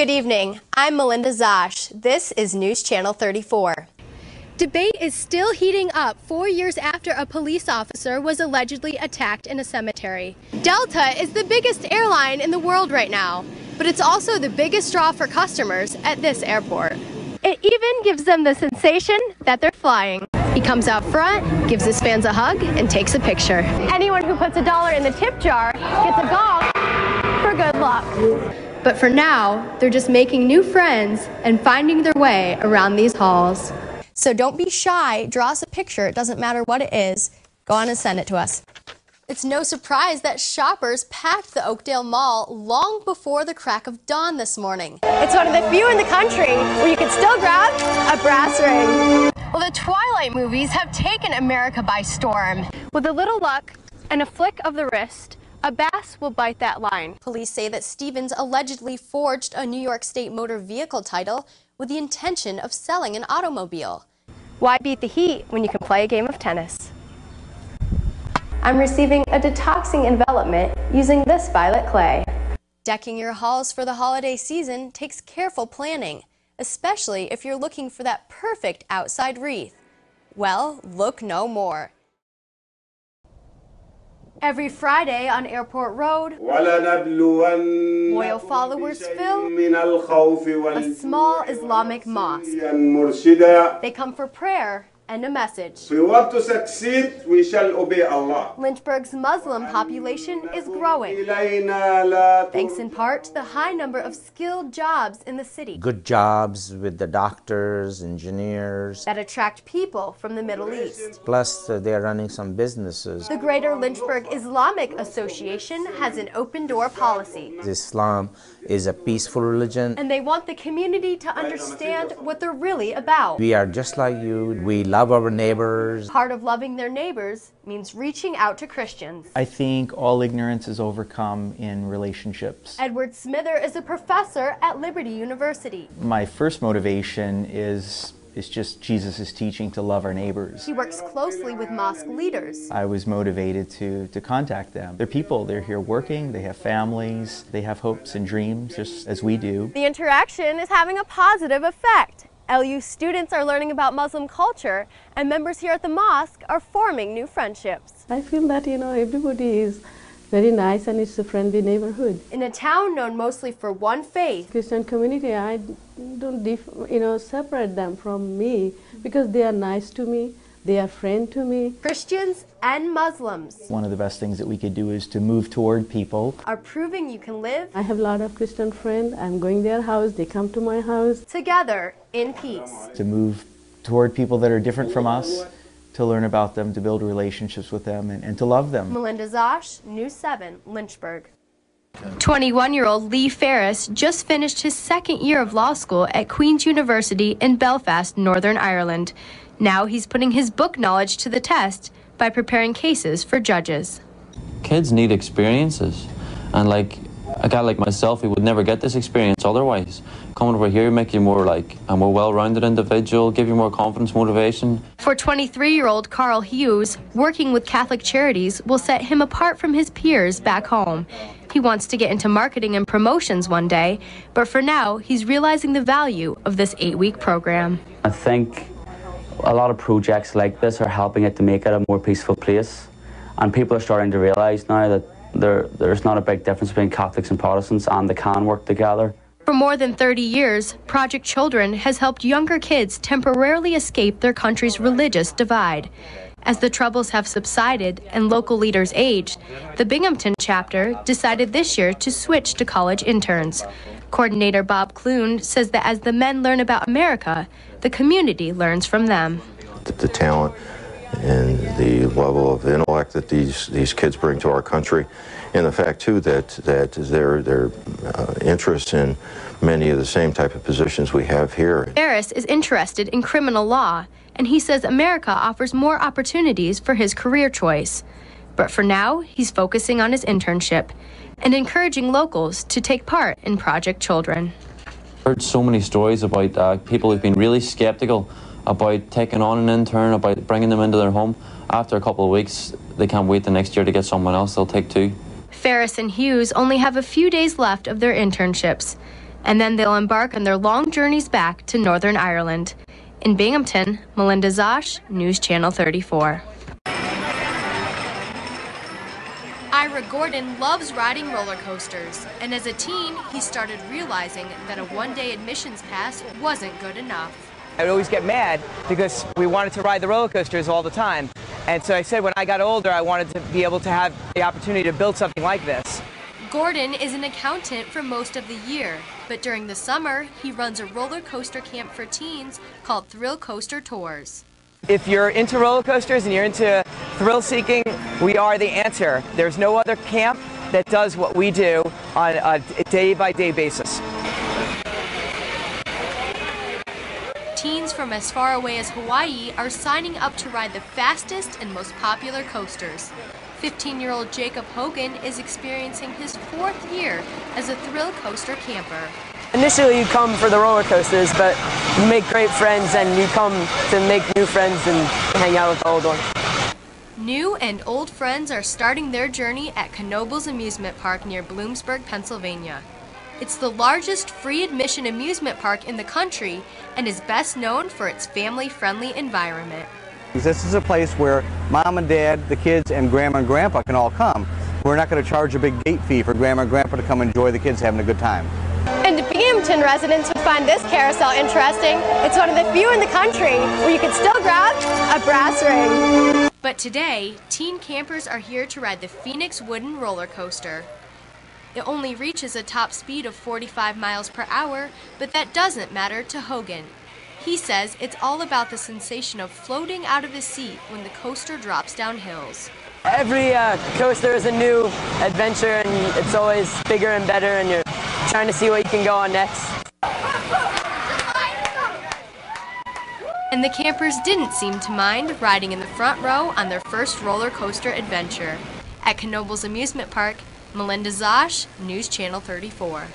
Good evening. I'm Melinda Zosh. This is News Channel 34. Debate is still heating up 4 years after a police officer was allegedly attacked in a cemetery. Delta is the biggest airline in the world right now, but it's also the biggest draw for customers at this airport. It even gives them the sensation that they're flying. He comes out front, gives his fans a hug, and takes a picture. Anyone who puts $1 in the tip jar gets a gong for good luck. But for now, they're just making new friends and finding their way around these halls. So don't be shy, draw us a picture, it doesn't matter what it is. Go on and send it to us. It's no surprise that shoppers packed the Oakdale Mall long before the crack of dawn this morning. It's one of the few in the country where you can still grab a brass ring. Well, the Twilight movies have taken America by storm. With a little luck and a flick of the wrist, a bass will bite that line. Police say that Stevens allegedly forged a New York State motor vehicle title with the intention of selling an automobile. Why beat the heat when you can play a game of tennis? I'm receiving a detoxing envelopment using this violet clay. Decking your halls for the holiday season takes careful planning, especially if you're looking for that perfect outside wreath. Well, look no more. Every Friday on Airport Road, loyal followers fill a small Islamic mosque. They come for prayer and a message. If we want to succeed, we shall obey Allah. Lynchburg's Muslim population is growing, thanks in part to the high number of skilled jobs in the city. Good jobs with the doctors, engineers. That attract people from the Middle East. Plus, they're running some businesses. The Greater Lynchburg Islamic Association has an open door policy. Islam is a peaceful religion. And they want the community to understand what they're really about. We are just like you. We love our neighbors. Part of loving their neighbors means reaching out to Christians. I think all ignorance is overcome in relationships. Edward Smither is a professor at Liberty University. My first motivation is just Jesus' teaching to love our neighbors. He works closely with mosque leaders. I was motivated to contact them. They're people, they're here working, they have families, they have hopes and dreams just as we do. The interaction is having a positive effect. LU students are learning about Muslim culture, and members here at the mosque are forming new friendships. I feel that, everybody is very nice and it's a friendly neighborhood. In a town known mostly for one faith, Christian community, I don't separate them from me because they are nice to me, they are friends to me. Christians and Muslims. One of the best things that we could do is to move toward people. Are proving you can live. I have a lot of Christian friends. I'm going to their house, they come to my house. Together in peace. To move toward people that are different from us, to learn about them, to build relationships with them, and to love them. Melinda Zosh, News 7, Lynchburg. 21-year-old Lee Ferris just finished his second year of law school at Queen's University in Belfast, Northern Ireland. Now he's putting his book knowledge to the test by preparing cases for judges. Kids need experiences, and like a guy like myself, he would never get this experience otherwise. Coming over here make you more like a more well-rounded individual, give you more confidence, motivation. For 23-year-old Carl Hughes, working with Catholic Charities will set him apart from his peers back home. He wants to get into marketing and promotions one day, but for now, he's realizing the value of this 8-week program. I think a lot of projects like this are helping it to make it a more peaceful place, and people are starting to realize now that there's not a big difference between Catholics and Protestants, and they can work together. For more than 30 years, Project Children has helped younger kids temporarily escape their country's religious divide. As the troubles have subsided and local leaders aged, the Binghamton chapter decided this year to switch to college interns. Coordinator Bob Clune says that as the men learn about America, the community learns from them. The talent and the level of intellect that these kids bring to our country, and the fact too that their interest in many of the same type of positions we have here. Ferris is interested in criminal law, and he says America offers more opportunities for his career choice. But for now, he's focusing on his internship and encouraging locals to take part in Project Children. I've heard so many stories about people who've been really skeptical about taking on an intern, about bringing them into their home. After a couple of weeks, they can't wait the next year to get someone else. They'll take two. Ferris and Hughes only have a few days left of their internships. and then they'll embark on their long journeys back to Northern Ireland. In Binghamton, Melinda Zosh, News Channel 34. Ira Gordon loves riding roller coasters, and as a teen, he started realizing that a one-day admissions pass wasn't good enough. I would always get mad because we wanted to ride the roller coasters all the time. And so I said when I got older, I wanted to be able to have the opportunity to build something like this. Gordon is an accountant for most of the year, but during the summer, he runs a roller coaster camp for teens called Thrill Coaster Tours. If you're into roller coasters and you're into thrill seeking, we are the answer. There's no other camp that does what we do on a day-by-day basis. Teens from as far away as Hawaii are signing up to ride the fastest and most popular coasters. 15-year-old Jacob Hogan is experiencing his 4th year as a thrill coaster camper. Initially you come for the roller coasters, but you make great friends and you come to make new friends and hang out with the old ones. New and old friends are starting their journey at Knoebels Amusement Park near Bloomsburg, Pennsylvania. It's the largest free admission amusement park in the country and is best known for its family-friendly environment. This is a place where mom and dad, the kids, and grandma and grandpa can all come. We're not going to charge a big gate fee for grandma and grandpa to come enjoy the kids having a good time. And Binghamton residents would find this carousel interesting. It's one of the few in the country where you can still grab a brass ring. But today, teen campers are here to ride the Phoenix wooden roller coaster. It only reaches a top speed of 45 miles per hour, but that doesn't matter to Hogan. He says it's all about the sensation of floating out of his seat when the coaster drops down hills. Every coaster is a new adventure and it's always bigger and better and you're trying to see what you can go on next. And the campers didn't seem to mind riding in the front row on their first roller coaster adventure. At Knoebels Amusement Park, Melinda Zosh, News Channel 34.